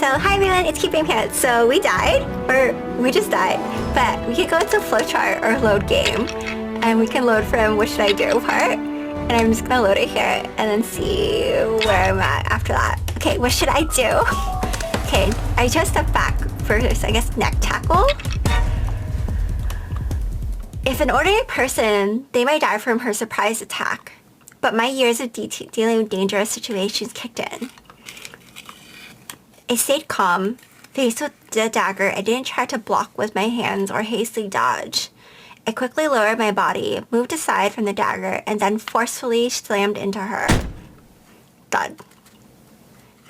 So hi everyone, it's Keeping Pants. So we died, or we just died, but we could go into flowchart or load game, and we can load from what should I do part, and I'm just gonna load it here and then see where I'm at after that. Okay, what should I do? Okay, I chose step back first, I guess neck tackle. If an ordinary person, they might die from her surprise attack, but my years of dealing with dangerous situations kicked in. I stayed calm, faced with the dagger. I didn't try to block with my hands or hastily dodge. I quickly lowered my body, moved aside from the dagger, and then forcefully slammed into her. Thud.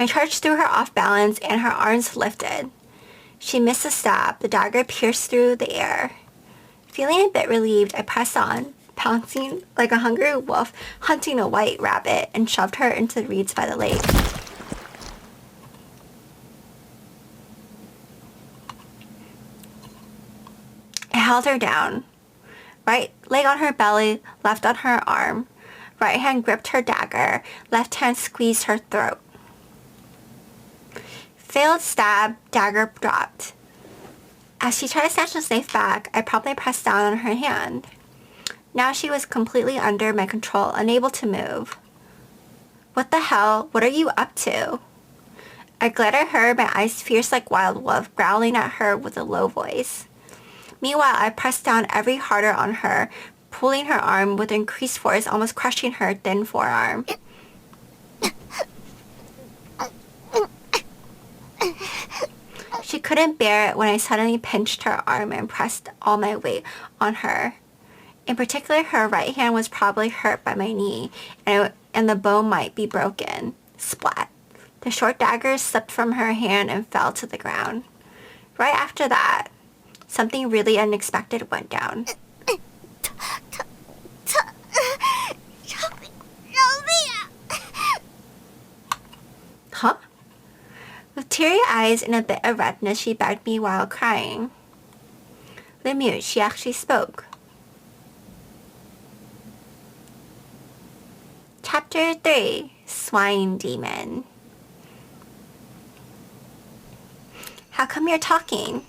My charge threw her off balance and her arms lifted. She missed a stab. The dagger pierced through the air. Feeling a bit relieved, I pressed on, pouncing like a hungry wolf hunting a white rabbit, and shoved her into the reeds by the lake. I held her down. Right leg on her belly, left on her arm. Right hand gripped her dagger, left hand squeezed her throat. Failed stab, dagger dropped. As she tried to snatch the knife back, I promptly pressed down on her hand. Now she was completely under my control, unable to move. What the hell? What are you up to? I glared at her, my eyes fierce like wild wolf, growling at her with a low voice. Meanwhile, I pressed down ever harder on her, pulling her arm with increased force, almost crushing her thin forearm. She couldn't bear it when I suddenly pinched her arm and pressed all my weight on her. In particular, her right hand was probably hurt by my knee, and the bone might be broken. Splat. The short dagger slipped from her hand and fell to the ground. Right after that, something really unexpected went down. Huh? With teary eyes and a bit of redness, she begged me while crying. Lemute, she actually spoke. Chapter 3, Swine Demon. How come you're talking?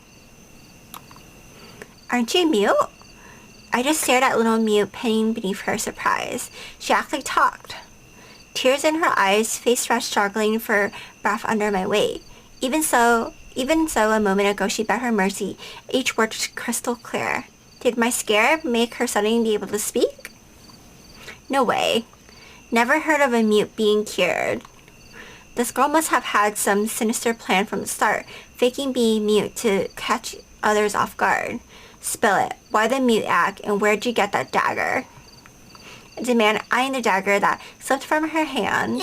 Aren't you mute? I just stared at little Mute, pinning beneath her surprise. She actually talked. Tears in her eyes, face rush struggling for breath under my weight. Even so, a moment ago she begged her mercy, each word crystal clear. Did my scare make her suddenly be able to speak? No way. Never heard of a mute being cured. This girl must have had some sinister plan from the start, faking being mute to catch others off guard. Spill it. Why the mute act, and where'd you get that dagger? I demand, eyeing the dagger that slipped from her hand.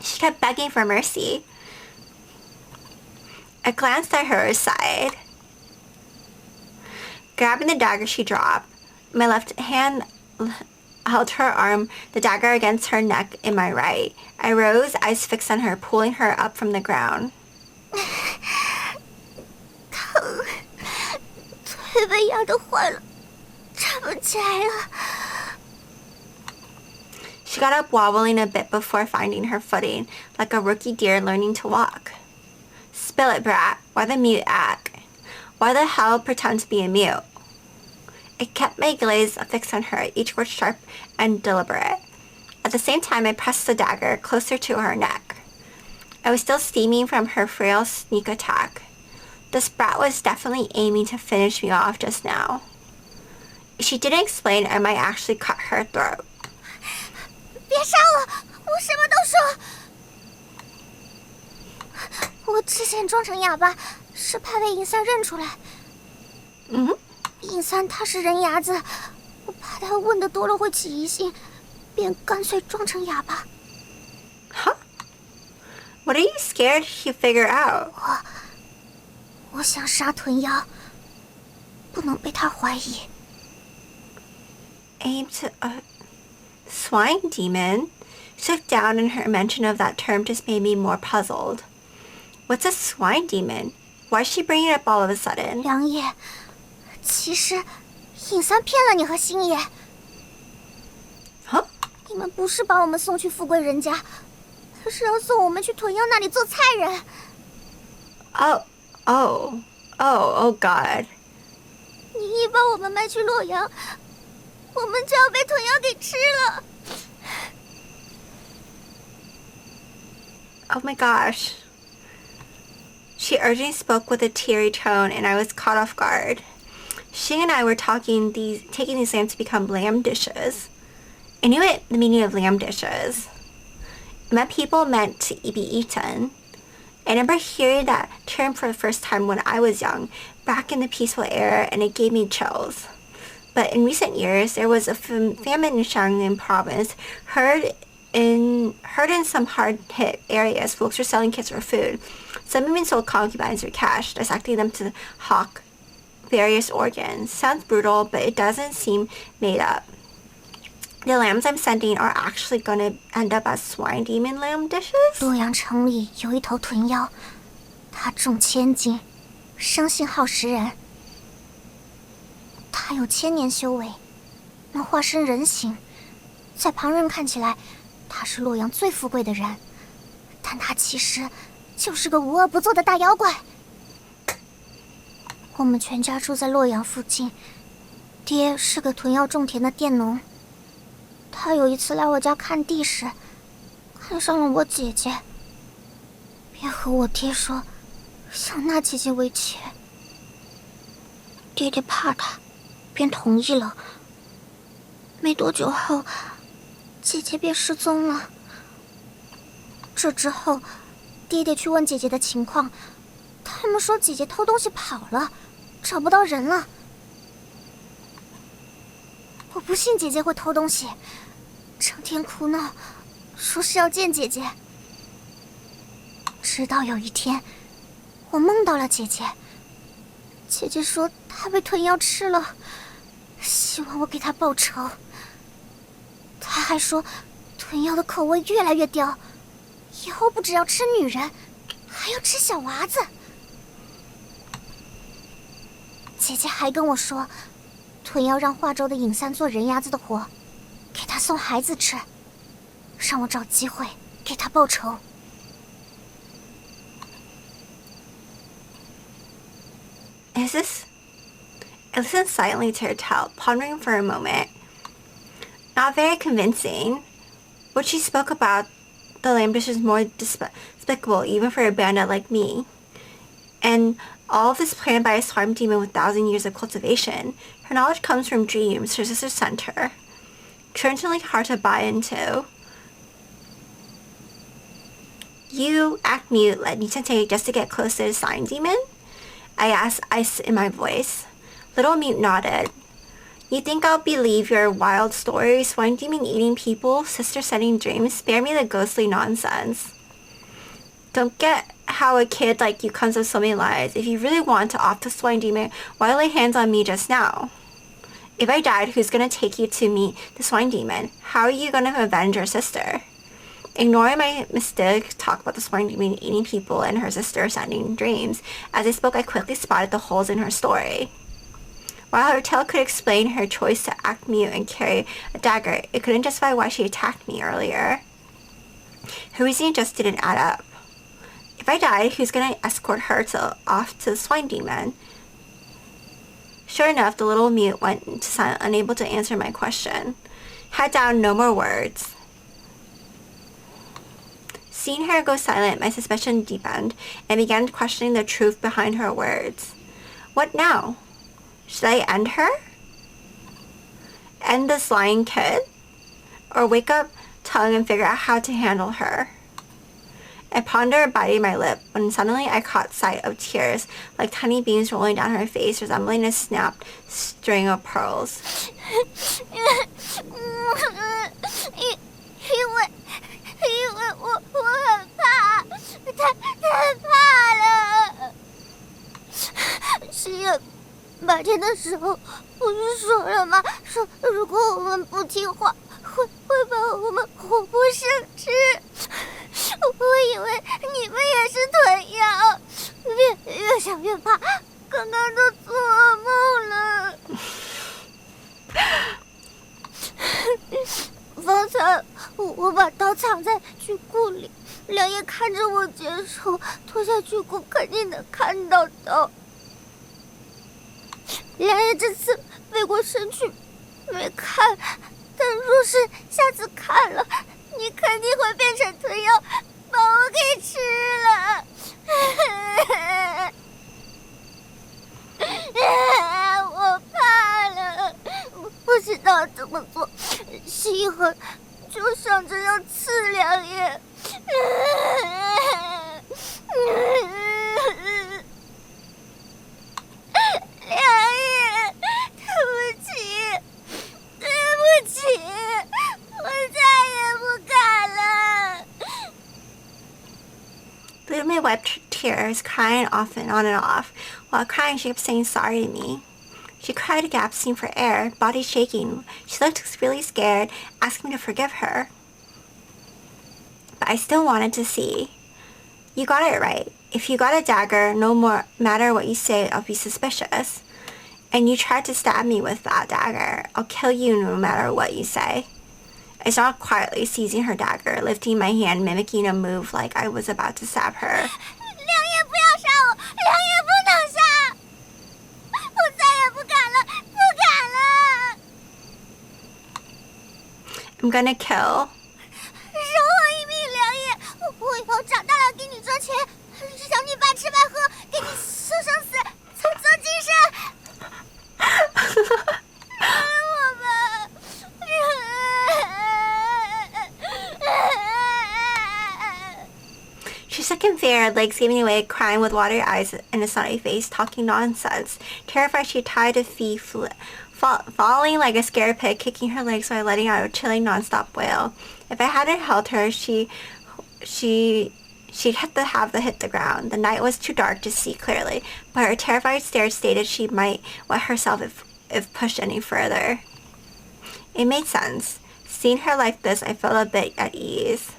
She kept begging for mercy. I glanced at her side. Grabbing the dagger, she dropped. My left hand held her arm, the dagger against her neck in my right. I rose, eyes fixed on her, pulling her up from the ground. She got up, wobbling a bit before finding her footing, like a rookie deer learning to walk. Spill it, brat. Why the mute act? Why the hell pretend to be a mute? I kept my gaze fixed on her, each word sharp and deliberate. At the same time, I pressed the dagger closer to her neck. I was still steaming from her frail sneak attack. This brat was definitely aiming to finish me off just now. If she didn't explain, I might actually cut her throat. 别杀我！我什么都说。我之前装成哑巴，是怕被尹三认出来。尹三他是人牙子，我怕他问的多了会起疑心，便干脆装成哑巴。Huh? What are you scared he'll figure out? 我想杀豚妖，不能被他怀疑。Aim to a swine demon? She looked down, and her mention of that term just made me more puzzled. What's a swine demon? Why is she bringing it up all of a sudden? 梁叶，其实尹三骗了你和星爷，你们不是把我们送去富贵人家，而是要送我们去屯妖那里做菜人。Oh God！ 你一把我们卖去洛阳，我们就要被屯妖给吃了。Oh my gosh. She urgently spoke with a teary tone, and I was caught off guard. She and I were taking these lambs to become lamb dishes. I knew the meaning of lamb dishes. It meant people meant to be eaten. I remember hearing that term for the first time when I was young, back in the peaceful era, and it gave me chills. But in recent years, there was a famine in Shanghai province. Heard in some hard-hit areas, folks were selling kids for food. Some even sold concubines for cash, dissecting them to hawk various organs. Sounds brutal, but it doesn't seem made up. The lambs I'm sending are actually going to end up as swine demon lamb dishes? 洛阳城里有一头屯妖，他重千斤，生性好食人。他有1000年修为，能化身人形，在旁人看起来，他是洛阳最富贵的人，但他其实就是个无恶不作的大妖怪。我们全家住在洛阳附近，爹是个屯妖种田的佃农。他有一次来我家看地时，看上了我姐姐，便和我爹说想纳姐姐为妾。爹爹怕他，便同意了。没多久后，姐姐便失踪了。这之后，爹爹去问姐姐的情况，他们说姐姐偷东西跑了，找不到人了。我不信姐姐会偷东西，整天哭闹，说是要见姐姐。直到有一天，我梦到了姐姐。姐姐说她被屯妖吃了，希望我给她报仇。她还说，屯妖的口味越来越刁，以后不只要吃女人，还要吃小娃子。姐姐还跟我说，屯妖让化州的尹三做人牙子的活，给他送孩子吃，让我找机会给他报仇。I listened silently to her tale, pondering for a moment. Not very convincing. What she spoke about the lamb dish is more despicable even for a bandit like me. And all of this planned by a swine demon with 1,000 years of cultivation. Her knowledge comes from dreams her sister sent her. Certainly hard to buy into. You act mute, let Nisha take just to get close to the swine demon? I asked, ice in my voice. Little Mute nodded. You think I'll believe your wild story, swine demon eating people, sister sending dreams? Spare me the ghostly nonsense. Don't get how a kid like you comes up with so many lies. If you really want to off the swine demon, why lay hands on me just now? If I died, who's gonna take you to meet the swine demon? How are you gonna avenge your sister? Ignoring my mistake talk about the swine demon eating people and her sister sending dreams, as I spoke I quickly spotted the holes in her story. While her tale could explain her choice to act mute and carry a dagger, it couldn't justify why she attacked me earlier. Her reasoning just didn't add up. If I died, who's gonna escort her off to the swine demon? Sure enough, the little mute went into silence, unable to answer my question. Had down, no more words. Seeing her go silent, my suspicion deepened, and began questioning the truth behind her words. What now? Should I end her? End this lying kid? Or wake up tongue and figure out how to handle her? I pondered, biting my lip, when suddenly I caught sight of tears, like tiny beams rolling down her face, resembling a snapped string of pearls. 因为我很怕，太怕了。是呀，白天的时候不是说了吗？说如果我们不听话，会把我们活活生吃。我以为你们也是屯妖，越想越怕，刚刚都做噩梦了。方才我把刀藏在巨骨里，梁爷看着我解手，脱下巨骨肯定能看到刀。梁爷这次背过身去没看，但若是下次看了，你肯定会变成豚妖，把我给吃了。我怕了，不知道怎么做，心一横就想着要刺梁爷。梁爷，对不起，对不起，我再也不敢了。Little May wiped tears, crying often on and off. While crying, she kept saying sorry to me. She cried, gasping for air, body shaking. She looked really scared, asking me to forgive her. But I still wanted to see. You got it right. If you got a dagger, no matter what you say, I'll be suspicious. And you tried to stab me with that dagger. I'll kill you no matter what you say. I started quietly, seizing her dagger, lifting my hand, mimicking a move like I was about to stab her. 梁爷不要杀我，梁爷不能杀，我再也不敢了，不敢了。I'm gonna kill. 饶我一命，梁爷，我以后长大了给你赚钱，让你白吃白喝，给你受生死，做精神。饶了我吧。She shook in fear, legs giving way, crying with watery eyes and a snotty face, talking nonsense. Terrified, she tried to flee, falling like a scared pig, kicking her legs while letting out a chilling non-stop wail. If I hadn't held her, she'd have to hit the ground. The night was too dark to see clearly, but her terrified stare stated she might wet herself if pushed any further. It made sense. Seeing her like this, I felt a bit at ease.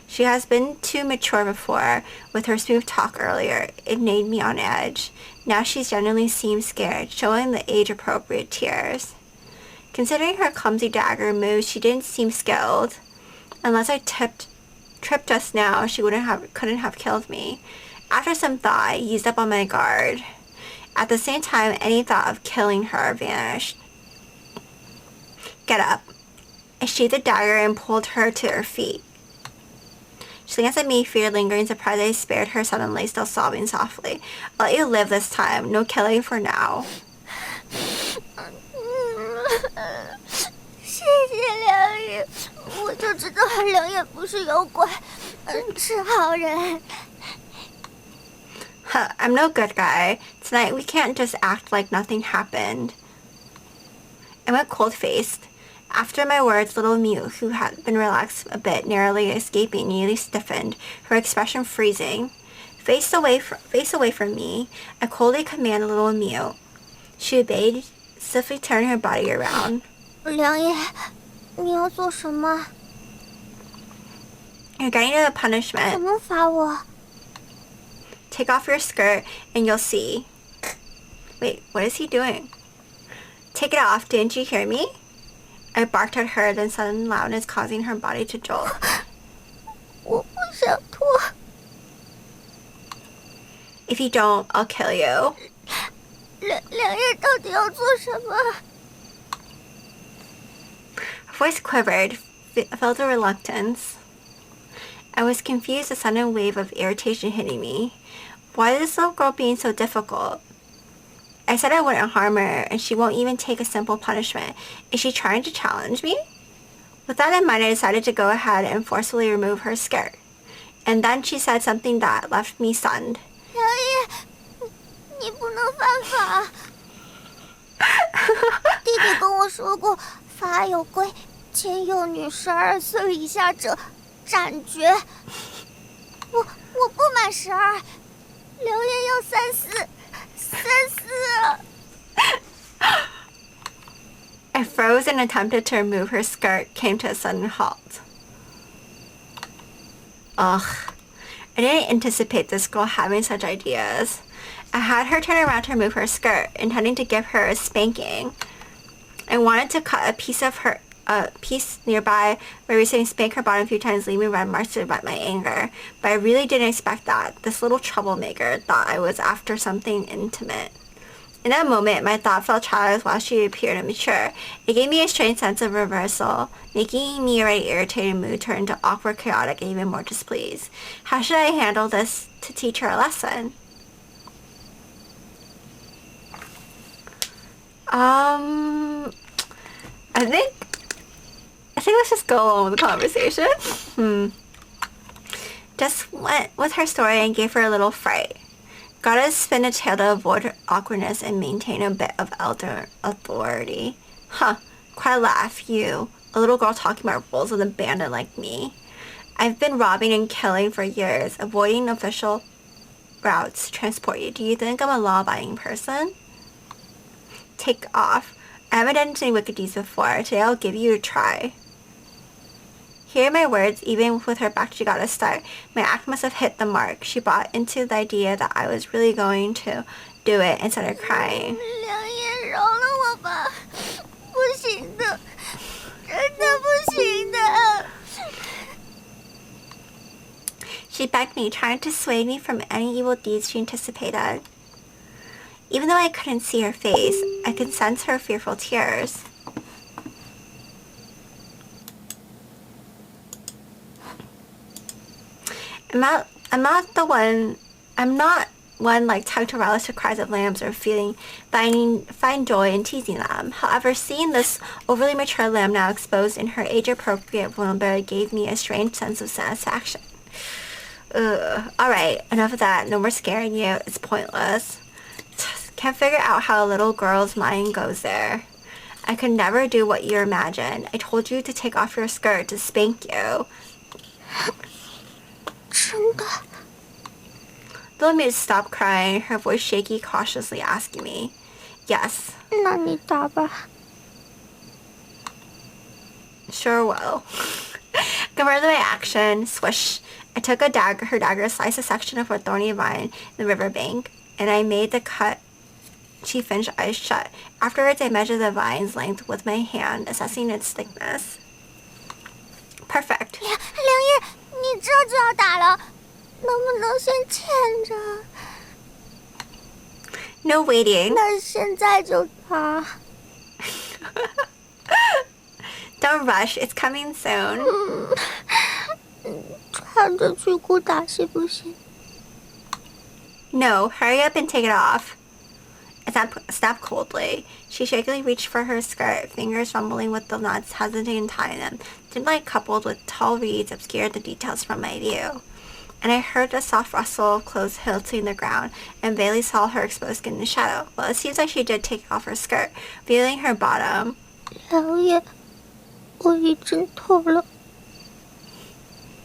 She has been too mature before. With her smooth talk earlier, it made me on edge. Now she genuinely seems scared, showing the age-appropriate tears. Considering her clumsy dagger moves, she didn't seem skilled. Unless I tripped just now, she couldn't have killed me. After some thought, I eased up on my guard. At the same time, any thought of killing her vanished. Get up. I sheathed the dagger and pulled her to her feet. She glanced at me, fear lingering, surprised I spared her suddenly, still sobbing softly. I'll let you live this time. No killing for now. 谢谢梁爷，我就知道梁爷不是妖怪，是好人。Huh, I'm no good guy. Tonight we can't just act like nothing happened. I went cold-faced. After my words, little Mew, who had been relaxed a bit, narrowly escaping, nearly stiffened, her expression freezing. Face away from me, I coldly commanded little Mew. She obeyed, swiftly turning her body around. 梁爷，你要做什么？ You're getting a punishment. 怎么罚我？ Take off your skirt and you'll see. Wait, what is he doing? Take it off, didn't you hear me? I barked at her, then sudden loudness causing her body to jolt. 我不想脱。 If you don't, I'll kill you. 梁爷到底要做什么？ Her voice quivered, felt a reluctance. I was confused, a sudden wave of irritation hitting me. Why is this little girl being so difficult? I said I wouldn't harm her, and she won't even take a simple punishment. Is she trying to challenge me? With that in mind, I decided to go ahead and forcefully remove her skirt. And then she said something that left me stunned. 梁爷，你不能犯法。弟弟跟我说过，法有规，监幼女12岁以下者斩决。我不满12，梁爷要34。I froze and attempted to remove her skirt, came to a sudden halt. Ugh. I didn't anticipate this girl having such ideas. I had her turn around to remove her skirt, intending to give her a spanking. I wanted to cut a piece of her a piece nearby where I recently spanked her bottom a few times, leaving red marks to my anger. But I really didn't expect that. This little troublemaker thought I was after something intimate. In that moment, my thought felt childish while she appeared immature. It gave me a strange sense of reversal, making me already irritated mood turn into awkward, chaotic, and even more displeased. How should I handle this to teach her a lesson? I think let's just go along with the conversation. Just went with her story and gave her a little fright. Gotta spin a tale to avoid awkwardness and maintain a bit of elder authority. Huh, quite a laugh, you. A little girl talking about rules with a bandit like me. I've been robbing and killing for years, avoiding official routes to transport you. Do you think I'm a law-abiding person? Take off. I haven't done any wicked deeds before. Today I'll give you a try. Hearing my words, even with her back, she got a start. My act must have hit the mark. She bought into the idea that I was really going to do it and started crying. 良言饶了我吧，不行的，真的不行的。 She begged me, trying to sway me from any evil deeds she anticipated. Even though I couldn't see her face, I could sense her fearful tears. I'm not one like type to relish the cries of lambs or find joy in teasing them. However, seeing this overly mature lamb now exposed in her age-appropriate vulnerability gave me a strange sense of satisfaction. Alright, enough of that. No more scaring you. It's pointless. Can't figure out how a little girl's mind goes there. I could never do what you imagine. I told you to take off your skirt to spank you. 真的？ Though me to stop crying, her voice shaky, cautiously asking me. Yes. 那你打吧。 Sure will. Compared to my action, swish. I took her dagger, sliced a section of her thorny vine in the riverbank, and I made the cut. She finished, eyes shut. Afterwards, I measured the vine's length with my hand, assessing its thickness. Perfect. 良言，你这就要打了，能不能先牵着？ No waiting. 那现在就打。Don't rush. It's coming soon. 穿着去裤打行不行？ No, hurry up and take it off. I snapped coldly. She shakily reached for her skirt, fingers fumbling with the knots, hesitating in tying them. Dim light coupled with tall reeds obscured the details from my view. And I heard a soft rustle of clothes hilting the ground, and vaguely saw her exposed skin in the shadow. Well, it seems like she did take off her skirt, revealing her bottom. 良言，我已经脱了，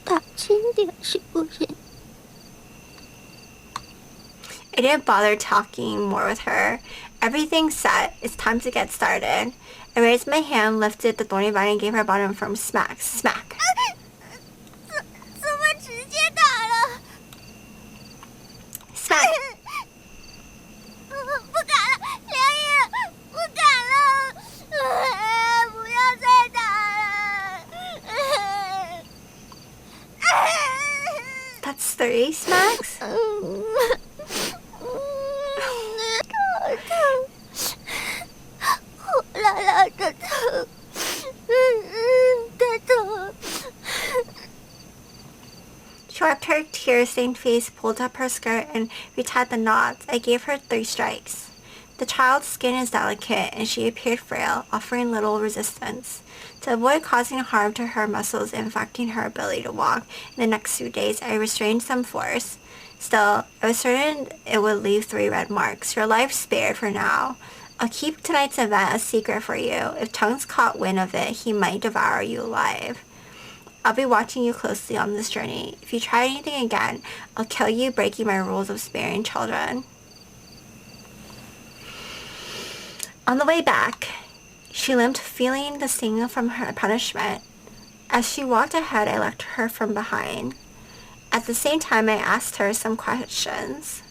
打轻点行不行？ I didn't bother talking more with her. Everything's set. It's time to get started. I raised my hand, lifted the thorny vine, and gave her bottom a firm smack. Smack. 怎么直接打了？ Smack. 不敢了，良言，不敢了，不要再打了。 That's 3 smacks? 火辣辣的疼，太疼。 She wiped her tear-stained face, pulled up her skirt, and retied the knots. I gave her 3 strikes. The child's skin is delicate, and she appeared frail, offering little resistance. To avoid causing harm to her muscles and affecting her ability to walk, in the next few days I restrained some force. Still, I was certain it would leave 3 red marks. Your life spared for now. I'll keep tonight's event a secret for you. If Chung's caught wind of it, he might devour you alive. I'll be watching you closely on this journey. If you try anything again, I'll kill you, breaking my rules of sparing children. On the way back, she limped, feeling the sting from her punishment. As she walked ahead, I lectured her from behind. At the same time, I asked her some questions.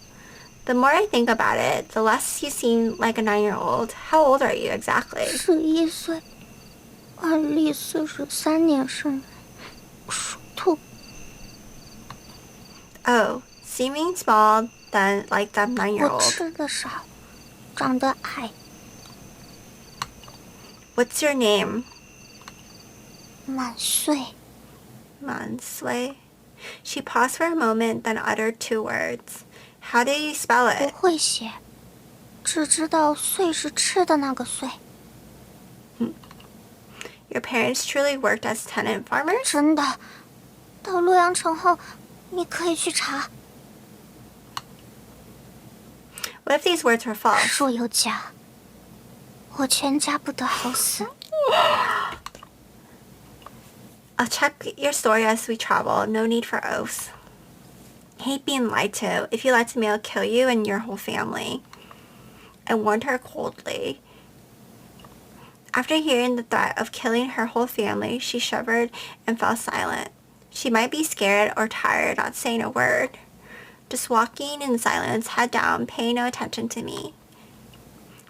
The more I think about it, the less you seem like a 9-year-old. How old are you exactly? 11岁，万历43年生人，属兔。Oh, seeming small, then like that 我 9-year-old. 吃的少，长得矮。What's your name? 满岁。Mansui. She paused for a moment, then uttered 2 words. How do you spell 不 it? 会写，只知道岁是吃的那个岁。Your parents truly worked as tenant farmers? 真的，到洛阳城后，你可以去查。What if these words were false? 若有假，我全家不得好死。I'll check your story as we travel. No need for oaths. Hate being lied to. If you lie to me, I'll kill you and your whole family. I warned her coldly. After hearing the threat of killing her whole family, she shivered and fell silent. She might be scared or tired, not saying a word. Just walking in silence, head down, paying no attention to me.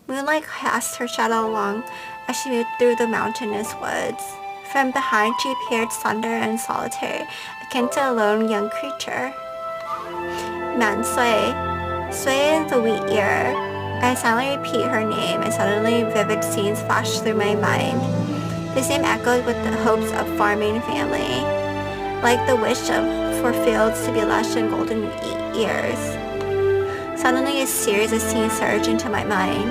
Moonlight cast her shadow along as she moved through the mountainous woods. From behind, she appeared slender and solitary, akin to a lone young creature. Mansui. Sui is the wheat ear. I silently repeat her name, and suddenly vivid scenes flash through my mind. The same echoed with the hopes of farming family, like the wish for fields to be lush and golden ears. Suddenly, a series of scenes surged into my mind.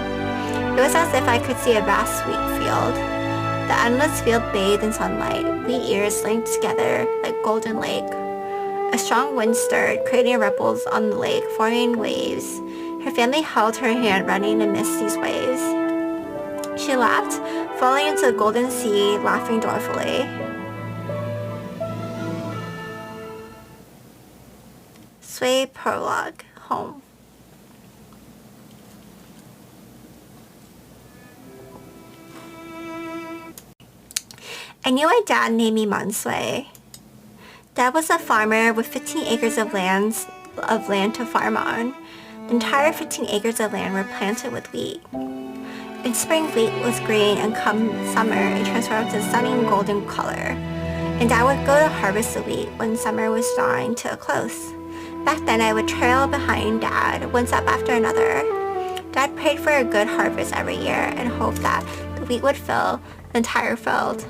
It was as if I could see a vast wheat field. The endless field bathed in sunlight, wheat ears linked together like golden lake. A strong wind stirred, creating ripples on the lake, forming waves. Her family held her hand, running amidst these waves. She laughed, falling into the golden sea, laughing joyfully. Sway Prologue. Home. I knew my dad named me Mansui. Dad was a farmer with 15 acres of land to farm on. The entire 15 acres of land were planted with wheat. In spring, wheat was green, and come summer, it transformed to stunning golden color. And Dad would go to harvest the wheat when summer was drawing to a close. Back then, I would trail behind Dad, one step after another. Dad prayed for a good harvest every year and hoped that the wheat would fill the entire field.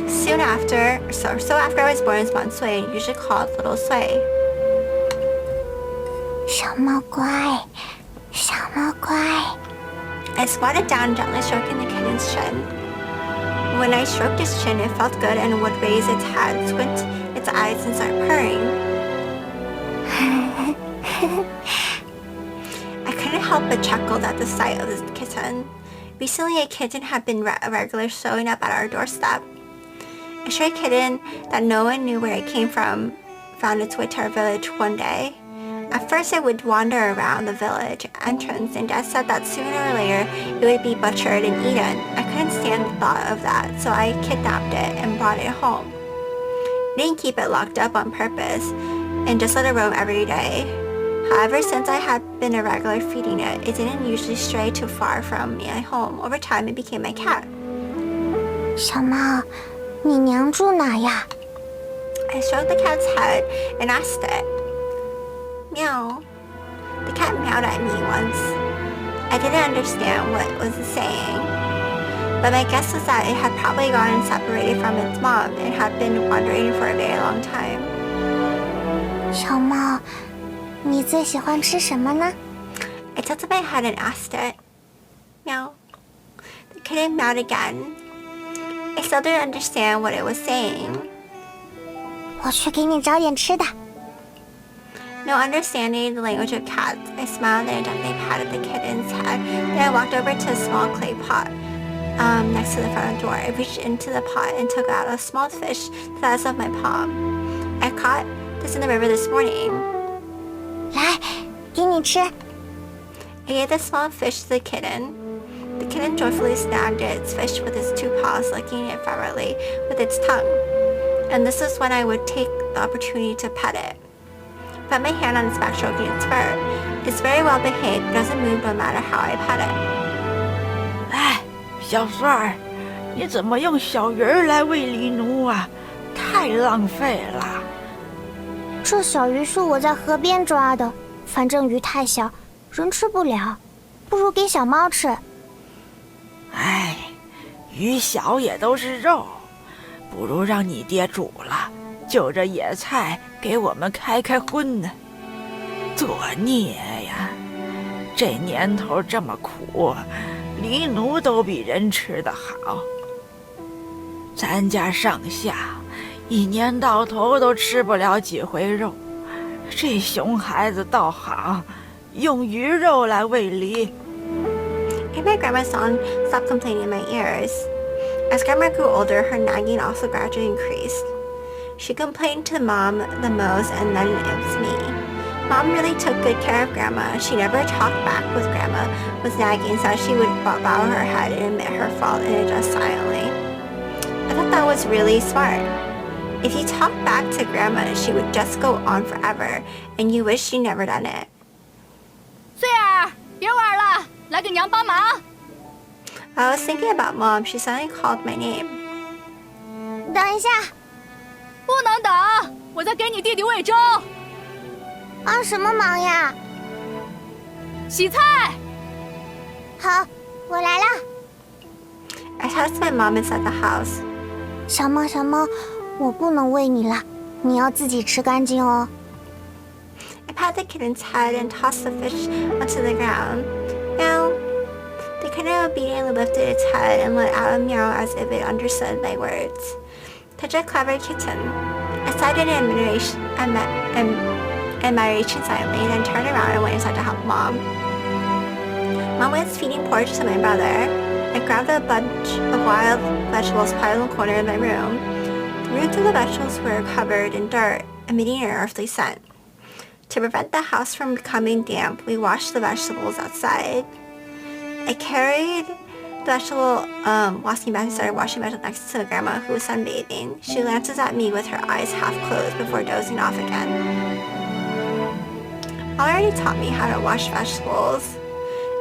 Soon after, so after I was born as Mansui, usually called Little Sui. 小猫乖，小猫乖。 I squatted down, gently stroking the kitten's chin. When I stroked its chin, it felt good and would raise its head, squint its eyes, and start purring. I couldn't help but chuckle at the sight of the kitten. Recently, a kitten had been regularly showing up at our doorstep. A stray kitten that no one knew where it came from found its way to our village one day. At first, it would wander around the village entrance, and Dad said that sooner or later it would be butchered and eaten. I couldn't stand the thought of that, so I kidnapped it and brought it home. I didn't keep it locked up on purpose and just let it roam every day. However, since I had been a regular feeding it, it didn't usually stray too far from my home. Over time, it became my cat. 小猫，你娘住哪呀？ I stroked the cat's head and asked it. Meow. The cat meowed at me once. I didn't understand what it was saying, but my guess was that it had probably gotten separated from its mom and had been wandering for a very long time. 小猫，你最喜欢吃什么呢？ I tilted my head and asked it. Meow. The kitten meowed again. I still didn't understand what it was saying. 我去给你找点吃的。 No understanding the language of cats, I smiled and gently patted the kitten's head. Then I walked over to a small clay pot next to the front door. I reached into the pot and took out a small fish the size of my palm. I caught this in the river this morning. 来，给你吃。 I gave the small fish to the kitten. The kitten joyfully snagged its fish with its 2 paws, licking it fervently with its tongue. And this is when I would take the opportunity to pet it. Put my hand on its back, stroking its fur. It's very well behaved, doesn't move no matter how I pet it. 哎，小顺儿，你怎么用小鱼儿来喂狸奴啊？太浪费了。这小鱼是我在河边抓的，反正鱼太小，人吃不了，不如给小猫吃。哎，鱼小也都是肉，不如让你爹煮了，就着野菜给我们开开荤呢。作孽呀！这年头这么苦，狸奴都比人吃得好。咱家上下一年到头都吃不了几回肉，这熊孩子倒好，用鱼肉来喂狸。And my grandma's song stopped complaining in my ears. As grandma grew older, her nagging also gradually increased. She complained to Mom the most, and then it was me. Mom really took good care of Grandma. She never talked back with Grandma was nagging, so she would bow her head and admit her fault and adjust silently. I thought that was really smart. If you talk back to Grandma, she would just go on forever, and you wish you never done it. 穗儿，别玩了，来给娘帮忙。I was thinking about Mom. She suddenly called my name. 等一下，不能等，我在给你弟弟喂粥。帮什么忙呀？洗菜。好，我来了。I texted my mom inside the house. 小猫，小猫，我不能喂你了，你要自己吃干净哦。I pat the kitten's head and tossed the fish onto the ground. Now, the kitten obediently lifted its head and let out a meow as if it understood my words. Such a clever kitten. I sighed in admiration silently, then turned around and went inside to help Mom. Mom was feeding porridge to my brother. I grabbed a bunch of wild vegetables piled in the corner of my room. The roots of the vegetables were covered in dirt, emitting an earthly scent. To prevent the house from becoming damp, we washed the vegetables outside. I carried the vegetable washing basket and started washing vegetables next to Grandma, who was sunbathing. She glances at me with her eyes half closed before dozing off again. Mom already taught me how to wash vegetables.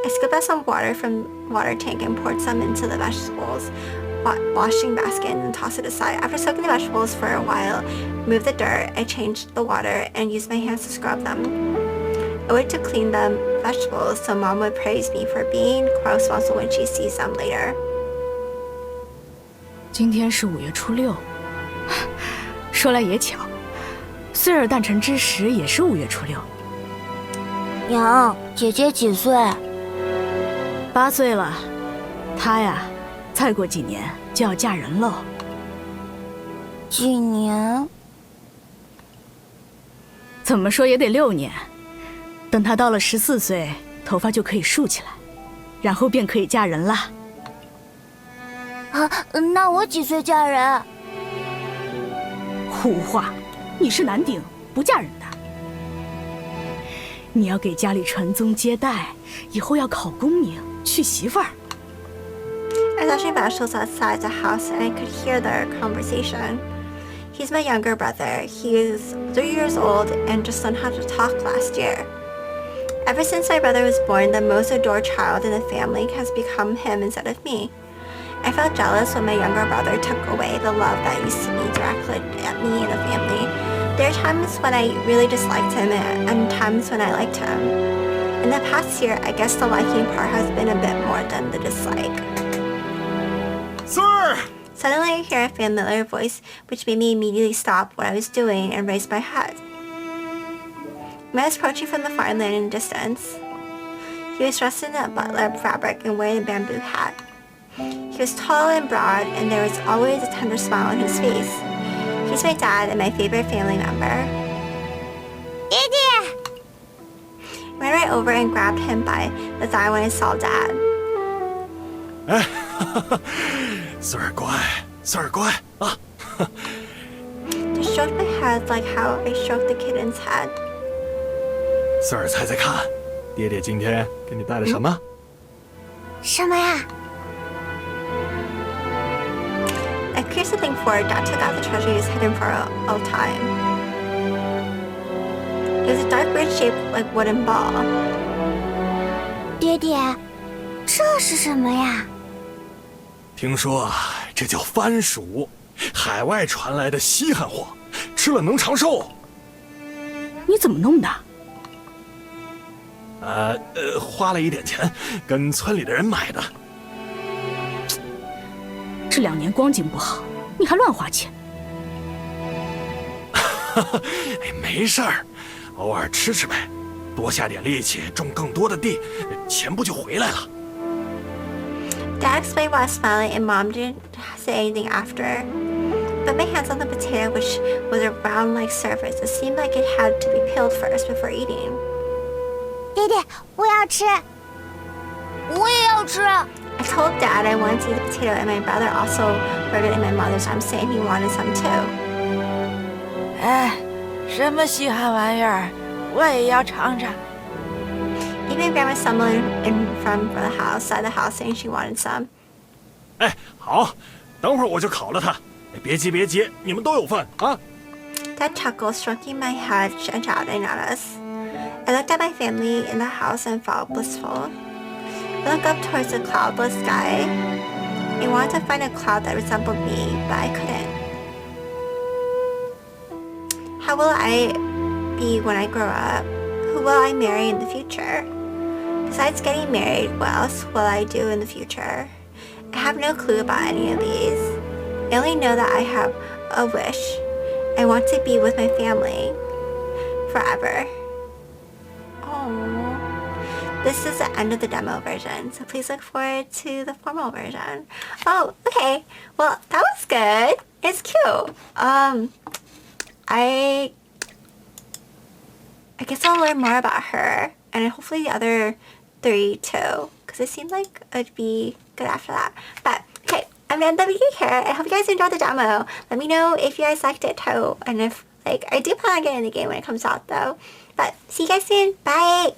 I scooped out some water from the water tank and poured some into the vegetables washing basket and tossed it aside. After soaking the vegetables for a while, removed the dirt, I changed the water and used my hands to scrub them. I went to clean the vegetables so Mom would praise me for being responsible when she sees them later. 今天是5月初6，说来也巧，穗儿诞辰之时也是5月初6。娘，姐姐几岁？8岁了，她呀，再过几年就要嫁人喽。几年？怎么说也得6年。等她到了14岁，头发就可以竖起来，然后便可以嫁人啦。啊，那我几岁嫁人？胡话，你是男丁，不嫁人的。你要给家里传宗接代，以后要考功名，娶媳妇儿。I was washing vegetables outside the house and I could hear their conversation. He's my younger brother. He is 3 years old and just learned how to talk last year. Ever since my brother was born, the most adored child in the family has become him instead of me. I felt jealous when my younger brother took away the love that used to be directed at me and the family. There are times when I really disliked him and times when I liked him. In the past year, I guess the liking part has been a bit more than the dislike. Sir! Suddenly I hear a familiar voice which made me immediately stop what I was doing and raise my head. A man was approaching from the farmland in the distance. He was dressed in a butler fabric and wearing a bamboo hat. He was tall and broad, and there was always a tender smile on his face. He's my dad and my favorite family member. 爹爹！ I ran right over and grabbed him by the thigh when I saw Dad. 哎，穗儿乖，穗儿乖啊Just stroked my head like how I stroked the kitten's head. 穗儿猜猜看，爹爹今天给你带了什么？什么呀？ I cleared something forward. Dad took out the treasure he was hidden for a time. It was a dark bird shaped like wooden ball. 爹爹，这是什么呀？听说这叫番薯，海外传来的稀罕货，吃了能长寿。你怎么弄的？花了一点钱，跟村里的人买的。这2年光景不好，你还乱花钱。没事儿，偶尔吃吃呗，多下点力气，种更多的地，钱不就回来了？ Dad explained while smiling, and Mom didn't say anything after. Put my hands on the potato, which was a round-like surface. It seemed like it had to be peeled first before eating. 爹爹，我要吃，我也要吃。I told Dad I wanted to eat the potato, and my brother also heard it in my mother's arms saying he wanted some too. 哎，什么稀罕玩意儿，我也要尝尝。 Even Grandma stumbled in from the house, outside the house, saying she wanted some. 哎，好，等会儿我就烤了它。别急别急，你们都有份啊。Dad chuckled, stroking my head and shouting at us. I looked at my family in the house and felt blissful. I looked up towards the cloudless sky. I wanted to find a cloud that resembled me, but I couldn't. How will I be when I grow up? Who will I marry in the future? Besides getting married, what else will I do in the future? I have no clue about any of these. I only know that I have a wish. I want to be with my family forever. Oh, this is the end of the demo version, so please look forward to the formal version. Oh, okay. Well, that was good. It's cute. I guess I'll learn more about her, and hopefully the other 3 too, because it seemed like it'd be good after that. But okay, I'm gonna end the video here. I hope you guys enjoyed the demo. Let me know if you guys liked it too, and if I do plan on getting the game when it comes out though. But see you guys soon. Bye.